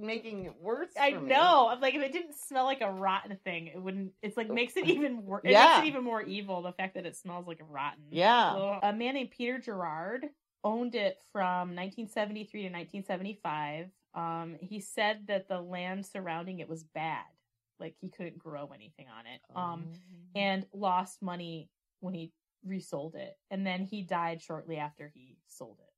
making it worse. I know. I'm like, if it didn't smell like a rotten thing, it wouldn't. It's like makes it even worse. It makes it even more evil. The fact that it smells like a rotten. Yeah. Ugh. A man named Peter Gerard owned it from 1973 to 1975. He said that the land surrounding it was bad. Like he couldn't grow anything on it. And lost money when he resold it. And then he died shortly after he sold it.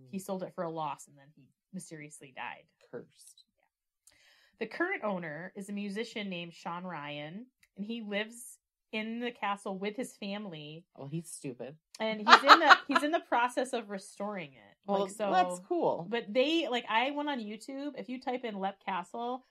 He sold it for a loss and then he mysteriously died. Cursed. Yeah. The current owner is a musician named Sean Ryan, and he lives in the castle with his family. Oh, he's stupid. And he's in the process of restoring it. Well, like, so that's cool. But I went on YouTube. If you type in Lep Castle,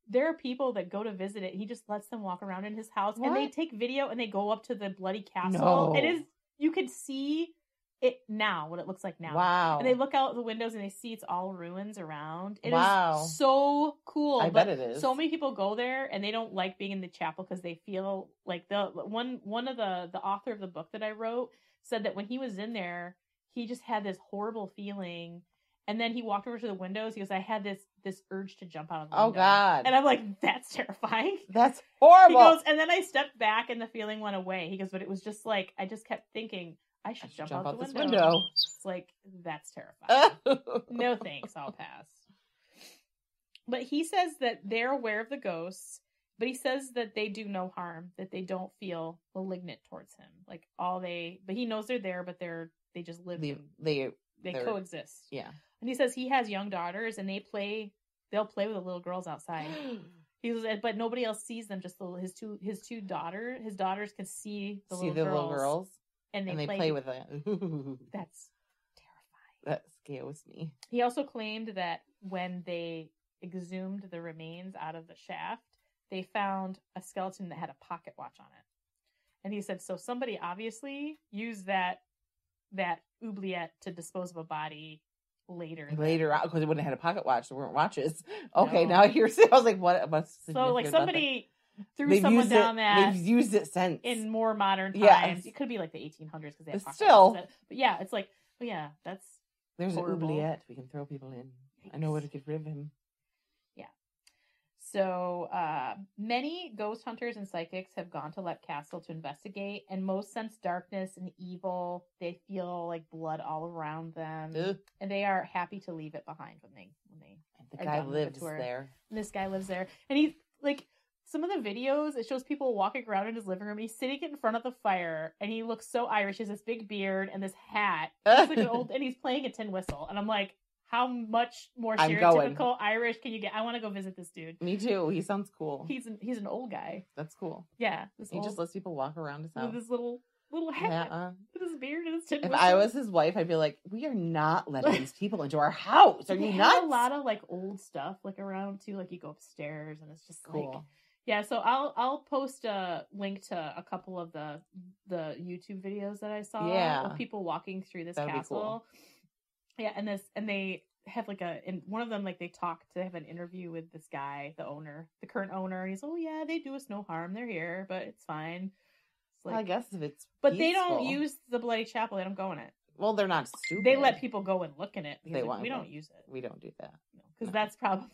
there are people that go to visit it. He just lets them walk around in his house, and they take video and they go up to the bloody castle. No. You could see it now, what it looks like now. Wow. And they look out the windows and they see it's all ruins around. It is so cool. I bet it is. So many people go there and they don't like being in the chapel because they feel like one of the author of the book that I wrote said that when he was in there, he just had this horrible feeling. And then he walked over to the windows. He goes, I had this urge to jump out of the window. Oh, God. And I'm like, that's terrifying. That's horrible. He goes, and then I stepped back and the feeling went away. He goes, but it was just like, I just kept thinking, I should jump out the window. It's like, that's terrifying. No thanks, I'll pass. But he says that they're aware of the ghosts, but he says that they do no harm, that they don't feel malignant towards him. Like but he knows they're there, but they just live they coexist. Yeah. And he says he has young daughters and they'll play with the little girls outside. He was, but nobody else sees them. Just his two daughters. His daughters can see the little girls, and they play with them. That's terrifying. That scares me. He also claimed that when they exhumed the remains out of the shaft, they found a skeleton that had a pocket watch on it. And he said, so somebody obviously used that oubliette to dispose of a body later on, because it wouldn't have had a pocket watch. There weren't watches. Okay, now I hear. I was like, what? So like somebody threw someone down that. They've used it since in more modern times. Yes. It could be like the 1800s because they have pocket still. watches. But yeah, it's like, oh yeah, that's there's horrible. an oubliette we can throw people in. Yikes. I know where to get rid of him. Yeah. So many ghost hunters and psychics have gone to Lep Castle to investigate, and most sense darkness and evil. They feel like blood all around them. Ugh. And they are happy to leave it behind when they the guy lives there. And this guy lives there, and he's like, some of the videos, it shows people walking around in his living room. He's sitting in front of the fire, and he looks so Irish. He has this big beard and this hat. He's like and he's playing a tin whistle. And I'm like, how much more stereotypical Irish can you get? I want to go visit this dude. Me too. He sounds cool. He's an old guy. That's cool. Yeah, he just lets people walk around his house with his little hat, with his beard and his tin whistle. If I was his wife, I'd be like, we are not letting these people into our house. Are you nuts? Have a lot of like old stuff like around too. Like you go upstairs and it's just cool. Like, yeah. So I'll post a link to a couple of the YouTube videos that I saw of people walking through this castle. Cool. Yeah, and they have like in one of them, like they have an interview with this guy, the current owner, and he's, oh yeah, they do us no harm, they're here, but it's fine. It's like, I guess if it's but peaceful. They don't use the bloody chapel. They don't go in it. Well, they're not stupid. They let people go and look in it because we don't use it. We don't do that because that's probably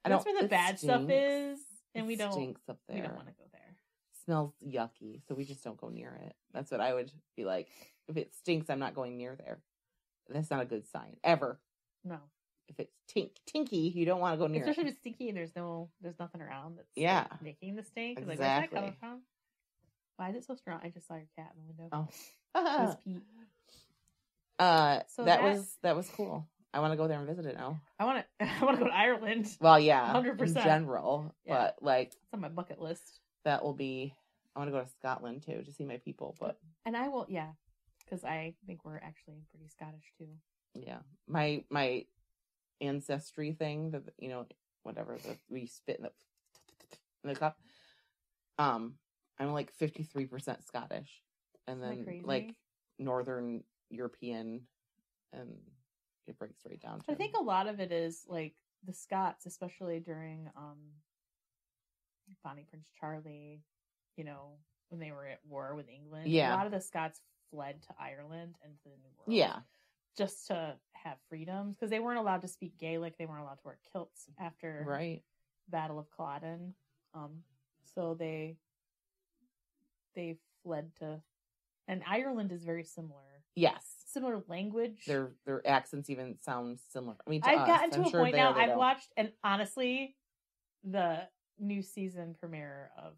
that's where the bad stuff is, and we don't. Stinks up there. We don't want to go there. Smells yucky, so we just don't go near it. That's what I would be like. If it stinks, I'm not going near there. That's not a good sign ever. No. If it's tinky, you don't want to go near Especially it. if it's stinky and there's nothing around that's like, making the stink. Exactly. Like, where's that coming from? Why is it so strong? I just saw your cat in the window. Oh. It was Pete. So that was cool. I want to go there and visit it now. I want to go to Ireland. Well, yeah, 100% in general, but like it's on my bucket list. That will be. I want to go to Scotland too to see my people, but I will, because I think we're actually pretty Scottish too. Yeah, my ancestry thing that whatever we spit in the cup. I'm like 53% Scottish, and then like Northern European, and it breaks right down to. I think a lot of it is like the Scots, especially during Bonnie Prince Charlie, when they were at war with England. Yeah, a lot of the Scots fled to Ireland and to the New World. Yeah, just to have freedoms, because they weren't allowed to speak Gaelic. They weren't allowed to wear kilts after Battle of Culloden. So they fled to, and Ireland is very similar. Yes. Similar language. Their accents even sound similar. I mean, I've gotten to a point now. I've watched, and honestly, the new season premiere of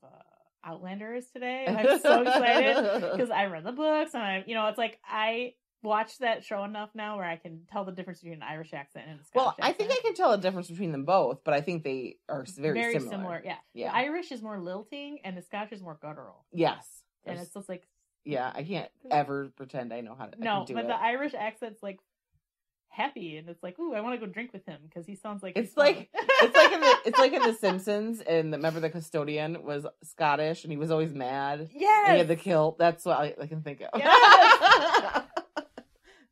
Outlander is today. And I'm so excited because I read the books, and it's like I watched that show enough now where I can tell the difference between an Irish accent and a Scottish accent. I think I can tell a difference between them both, but I think they are very similar. Yeah. The Irish is more lilting, and the Scottish is more guttural. Yes. And it's just like... Yeah, I can't ever pretend I know how to do it. The Irish accent's like happy, and it's like, ooh, I want to go drink with him because he sounds like it's like in the Simpsons, and remember the custodian was Scottish and he was always mad. Yes, and he had the kilt. That's what I can think of. Yes!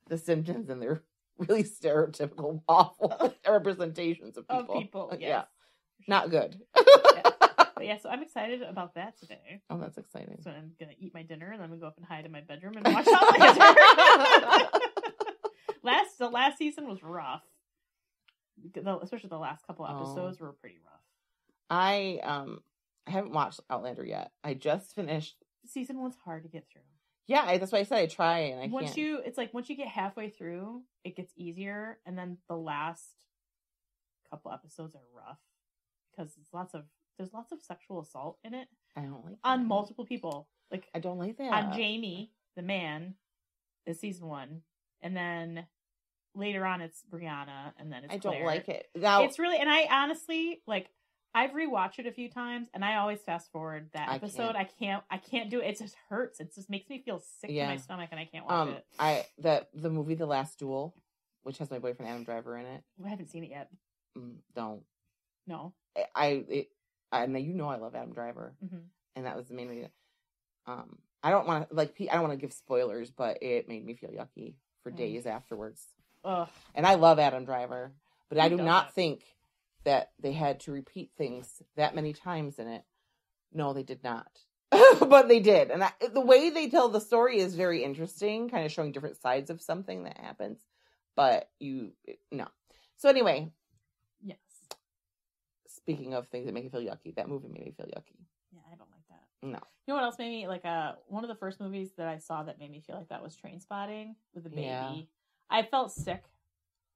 The Simpsons and their really stereotypical, awful representations of people. Yes. Yeah, not good. Yeah, so I'm excited about that today. Oh, that's exciting. So I'm going to eat my dinner, and then I'm going to go up and hide in my bedroom and watch Outlander. The last season was rough. Especially the last couple episodes were pretty rough. I haven't watched Outlander yet. I just finished. Season 1's hard to get through. Yeah, that's why I said I try, and I can't. It's like once you get halfway through, it gets easier, and then the last couple episodes are rough because there's lots of sexual assault in it. I don't like that. On multiple people. Like, I don't like that. On Jamie, the man, is season 1. And then later on it's Brianna, and then it's Claire. I don't like it. Now, it's really, and I honestly, like, I've rewatched it a few times, and I always fast forward that episode. I can't do it. It just hurts. It just makes me feel sick to my stomach, and I can't watch it. The movie The Last Duel, which has my boyfriend Adam Driver in it. I haven't seen it yet. Don't. No. I know I love Adam Driver, and that was the main reason. I don't want to give spoilers, but it made me feel yucky for days afterwards. Ugh. And I love Adam Driver, but I do not think that they had to repeat things that many times in it. No, they did not, but they did, and the way they tell the story is very interesting, kind of showing different sides of something that happens. But no. So anyway. Yes. Speaking of things that make you feel yucky, that movie made me feel yucky. Yeah, I don't like that. No. You know what else made me, like, one of the first movies that I saw that made me feel like that was Trainspotting with the baby. Yeah. I felt sick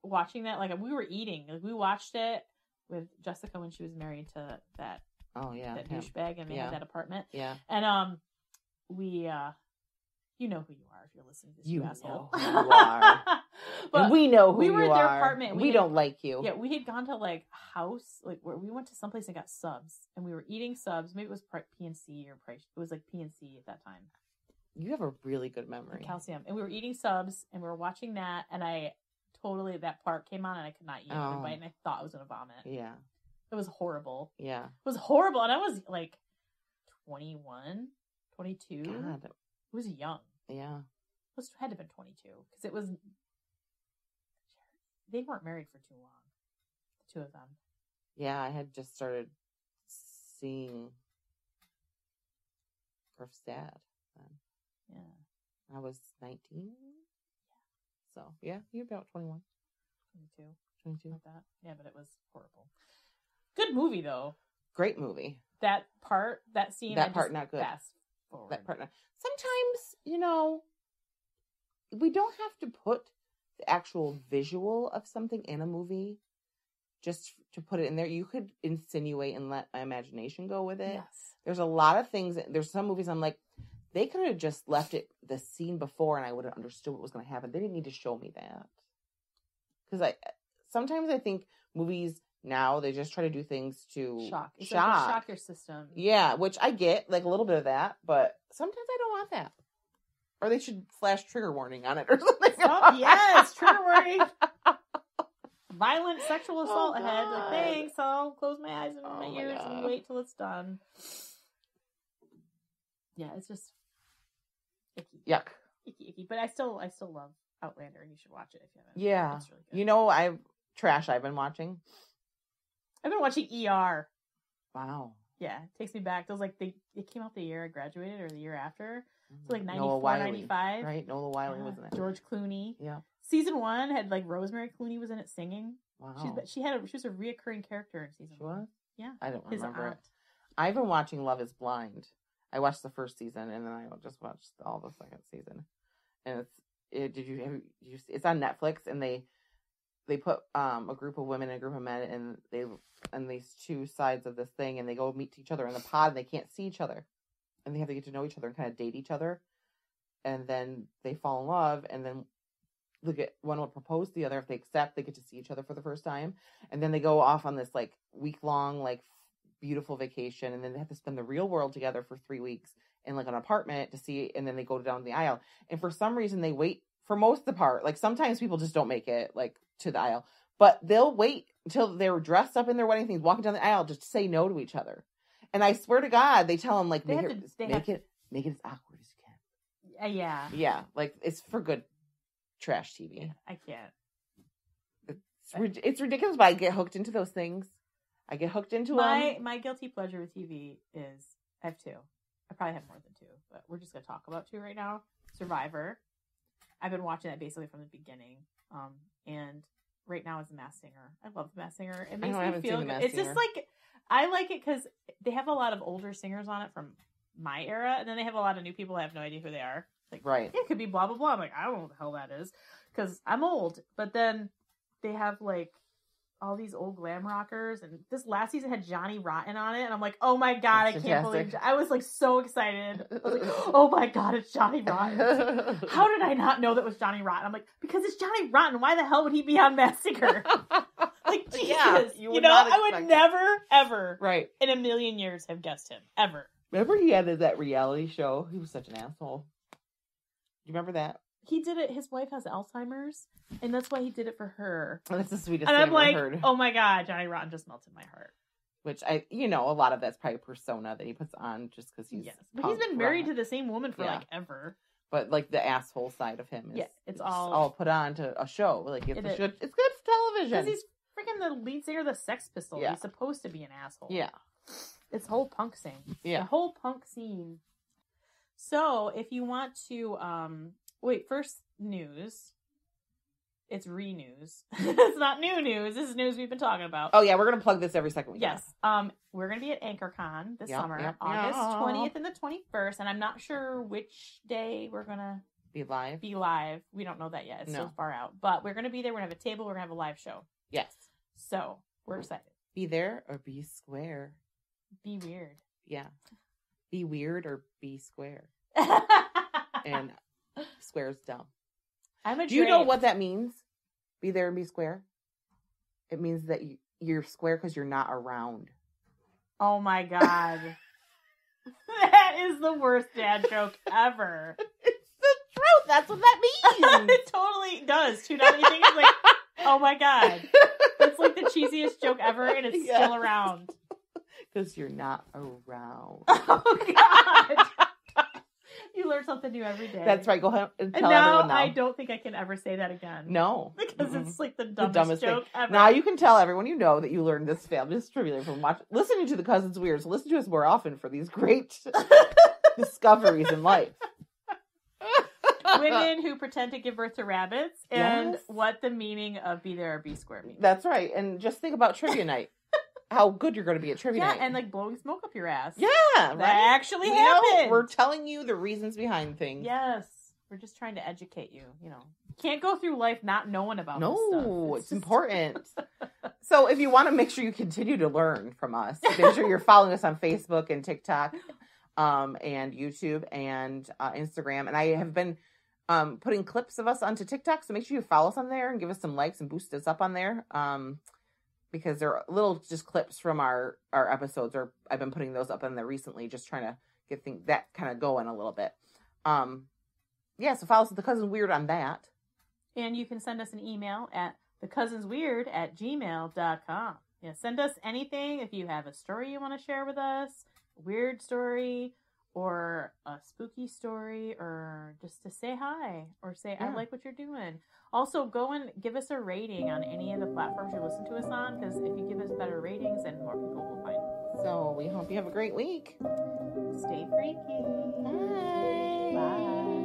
watching that. Like, we were eating. Like, we watched it with Jessica when she was married to that douchebag, and they had that apartment. Yeah. And, we, you know who you are if you're listening to this, you asshole. Know who you are. But and we know who you are. We were at their apartment. We don't like you. Yeah, we had gone to, like, house, like, where we went to someplace and got subs, and we were eating subs. Maybe it was PNC or Price. It was, like, PNC at that time. You have a really good memory. Calcium. And we were eating subs, and we were watching that, and that part came on, and I could not eat a bite, and I thought I was going to vomit. Yeah. It was horrible. Yeah. It was horrible, and I was, like, 21, 22. God. It was young. Yeah. It had to have been 22, because it was... They weren't married for too long, the two of them. Yeah, I had just started seeing Griff's dad then. Yeah. I was 19. Yeah. So, yeah, you're about 21. 22. Like that. Yeah, but it was horrible. Good movie, though. Great movie. That scene. That part, not good. Fast forward. That part, not. Sometimes, we don't have to put the actual visual of something in a movie just to put it in there. You could insinuate and let my imagination go with it. Yes. There's a lot of things. There's some movies I'm like, they could have just left it the scene before and I would have understood what was going to happen. They didn't need to show me that. Because sometimes I think movies now, they just try to do things to shock your system. Yeah, which I get, like a little bit of that, but sometimes I don't want that. Or they should flash trigger warning on it or something. Oh, yes, trigger warning. Violent sexual assault ahead. Like, thanks, I'll close my eyes and my ears and wait till it's done. Yeah, it's just icky. Yuck. Icky. But I still love Outlander, and you should watch it if you haven't. Yeah. It's really good. I've been watching. I've been watching ER. Wow. Yeah, it takes me back. It was like it came out the year I graduated or the year after. So like 94, 95. Right? Nola Wiley was in it. George Clooney. Yeah. Season 1 had like Rosemary Clooney was in it singing. Wow. She was a reoccurring character in season 1. Yeah. I don't remember it. I've been watching Love is Blind. I watched the first season and then I just watched all the second season. And it's on Netflix, and they put a group of women and a group of men and these two sides of this thing, and they go meet each other in the pod, and they can't see each other, and they have to get to know each other and kind of date each other, and then they fall in love, and then one will propose to the other. If they accept, they get to see each other for the first time, and then they go off on this like week-long like beautiful vacation, and then they have to spend the real world together for 3 weeks in like an apartment to see, and then they go down the aisle, and for some reason they wait for most of the part. Like sometimes people just don't make it like to the aisle, but they'll wait until they're dressed up in their wedding things, walking down the aisle just to say no to each other. And I swear to God, they tell them like make it as awkward as you can. Yeah, like it's for good trash TV. I can't. It's ridiculous, but I get hooked into those things. I get hooked into them. My guilty pleasure with TV is I have 2. I probably have more than 2, but we're just gonna talk about 2 right now. Survivor. I've been watching that basically from the beginning. And right now is The Masked Singer. I love The Masked Singer. It makes me feel good. It's just like, I like it because they have a lot of older singers on it from my era, and then they have a lot of new people. I have no idea who they are. Like, right. It could be blah, blah, blah. I'm like, I don't know what the hell that is because I'm old. But then they have like all these old glam rockers, and this last season had Johnny Rotten on it, and I'm like, oh my God, I can't believe I was like so excited. I was like, oh my God, it's Johnny Rotten. How did I not know that was Johnny Rotten? I'm like, because it's Johnny Rotten. Why the hell would he be on Masked Singer? Like, Jesus. Yeah, I would never, ever, right, in a million years have guessed him. Ever. Remember he had that reality show? He was such an asshole. Do you remember that? He did it. His wife has Alzheimer's, and that's why he did it for her. Oh, that's the sweetest thing I've ever heard. Oh my God, Johnny Rotten just melted my heart. Which a lot of that's probably persona that he puts on just because he's but he's been married to the same woman for like ever. But like the asshole side of him is it's all put on to a show. Like it's good for television. Because he's freaking the lead singer of the Sex Pistols. Yeah. He's supposed to be an asshole. Yeah, it's whole punk scene. Yeah, the whole punk scene. So if you want to first news. It's re-news. It's not new news. This is news we've been talking about. Oh yeah, we're gonna plug this every second we Yes. We're gonna be at AnchorCon this summer, August 20th and the 21st, and I'm not sure which day we're gonna be live. We don't know that yet. It's so far out. But we're gonna be there. We're gonna have a table. We're gonna have a live show. Yes. So we're excited. Be there or be square. Be weird. Yeah. Be weird or be square. And square's dumb. Do you know what that means? Be there and be square? It means that you're square because you're not around. Oh my God. That is the worst dad joke ever. It's the truth. That's what that means. It totally does. Too. Now that you think it's like, oh my God. That's like the cheesiest joke ever, and it's still around. Because you're not around. Oh God. You learn something new every day. That's right. Go ahead and tell everyone now. I don't think I can ever say that again. No. Because it's like the dumbest joke ever. Now you can tell everyone you know that you learned this fabulous trivia from listening to The Cousins Weird. So listen to us more often for these great discoveries in life. Women who pretend to give birth to rabbits and what the meaning of be there or be square means. That's right. And just think about trivia night. How good you're going to be at trivia night. Yeah, and like blowing smoke up your ass. Yeah, right? That actually happened. We're telling you the reasons behind things. Yes. We're just trying to educate you, Can't go through life not knowing about this stuff. No, it's important. So if you want to make sure you continue to learn from us, make sure you're following us on Facebook and TikTok and YouTube and Instagram. And I have been putting clips of us onto TikTok, so make sure you follow us on there and give us some likes and boost us up on there. Because they're little just clips from our episodes, or I've been putting those up on there recently, just trying to get that kind of going a little bit. So follow us at The Cousins Weird on that. And you can send us an email at thecousinsweird@gmail.com. Yeah, send us anything if you have a story you want to share with us, a weird story, or a spooky story, or just to say hi, or say, I like what you're doing. Also, go and give us a rating on any of the platforms you listen to us on, because if you give us better ratings, then more people will find it. So we hope you have a great week. Stay freaky. Bye. Bye.